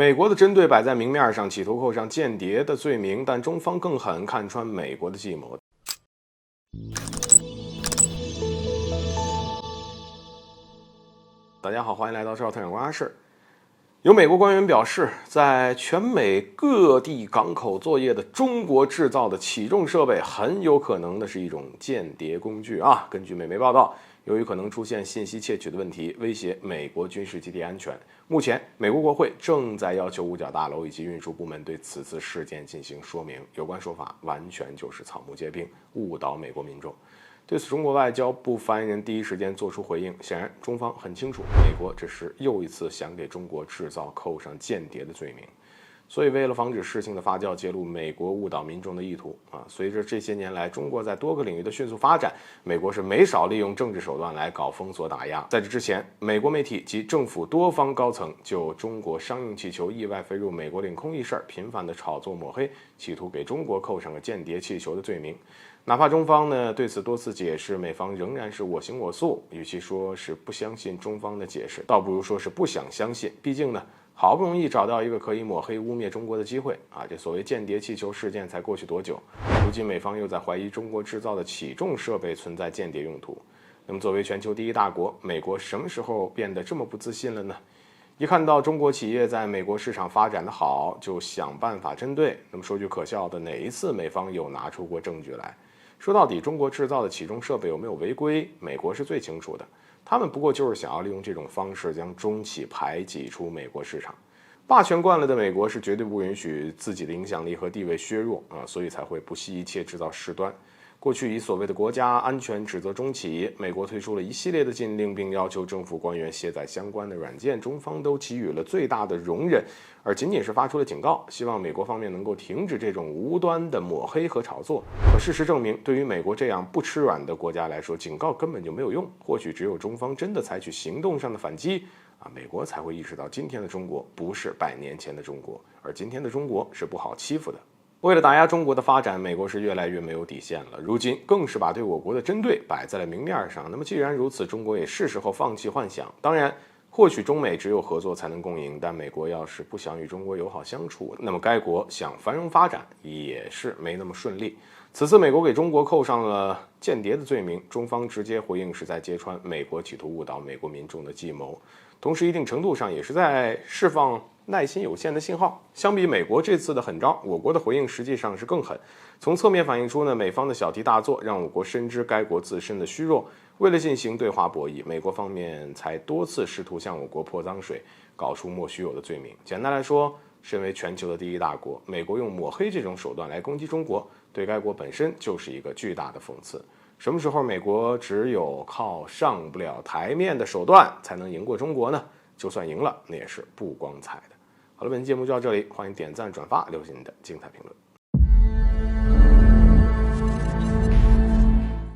美国的针对摆在明面上，企图扣上间谍的罪名，但中方更狠，看穿美国的计谋。大家好，欢迎来到赵特长观察室。有美国官员表示，在全美各地港口作业的中国制造的起重设备，很有可能的是一种间谍工具啊。根据美媒报道，由于可能出现信息窃取的问题，威胁美国军事基地安全，目前美国国会正在要求五角大楼以及运输部门对此次事件进行说明。有关说法完全就是草木皆兵，误导美国民众。对此，中国外交部发言人第一时间做出回应。显然，中方很清楚，美国这是又一次想给中国制造扣上间谍的罪名。所以，为了防止事情的发酵揭露美国误导民众的意图随着这些年来中国在多个领域的迅速发展，美国是没少利用政治手段来搞封锁打压。在这之前，美国媒体及政府多方高层就中国商用气球意外飞入美国领空一事频繁的炒作抹黑，企图给中国扣上个间谍气球的罪名。哪怕中方呢对此多次解释，美方仍然是我行我素。与其说是不相信中方的解释，倒不如说是不想相信。毕竟呢，好不容易找到一个可以抹黑污蔑中国的机会这所谓间谍气球事件才过去多久？如今美方又在怀疑中国制造的起重设备存在间谍用途。那么作为全球第一大国，美国什么时候变得这么不自信了呢？一看到中国企业在美国市场发展的好，就想办法针对。那么说句可笑的，哪一次美方有拿出过证据来？说到底，中国制造的起重设备有没有违规，美国是最清楚的。他们不过就是想要利用这种方式将中企排挤出美国市场。霸权惯了的美国是绝对不允许自己的影响力和地位削弱所以才会不惜一切制造事端。过去以所谓的国家安全指责中企，美国推出了一系列的禁令，并要求政府官员卸载相关的软件，中方都给予了最大的容忍，而仅仅是发出了警告，希望美国方面能够停止这种无端的抹黑和炒作。可事实证明，对于美国这样不吃软的国家来说，警告根本就没有用。或许只有中方真的采取行动上的反击美国才会意识到今天的中国不是100年前的中国，而今天的中国是不好欺负的。为了打压中国的发展，美国是越来越没有底线了，如今更是把对我国的针对摆在了明面上。那么既然如此，中国也是时候放弃幻想。当然，或许中美只有合作才能共赢，但美国要是不想与中国友好相处，那么该国想繁荣发展也是没那么顺利。此次美国给中国扣上了间谍的罪名，中方直接回应是在揭穿美国企图误导美国民众的计谋，同时一定程度上也是在释放耐心有限的信号。相比美国这次的狠招，我国的回应实际上是更狠。从侧面反映出呢，美方的小题大做让我国深知该国自身的虚弱。为了进行对华博弈，美国方面才多次试图向我国泼脏水，搞出莫须有的罪名。简单来说，身为全球的第一大国，美国用抹黑这种手段来攻击中国，对该国本身就是一个巨大的讽刺。什么时候美国只有靠上不了台面的手段才能赢过中国呢？就算赢了，那也是不光彩的。好了，本期节目就到这里，欢迎点赞转发，留下你的精彩评论。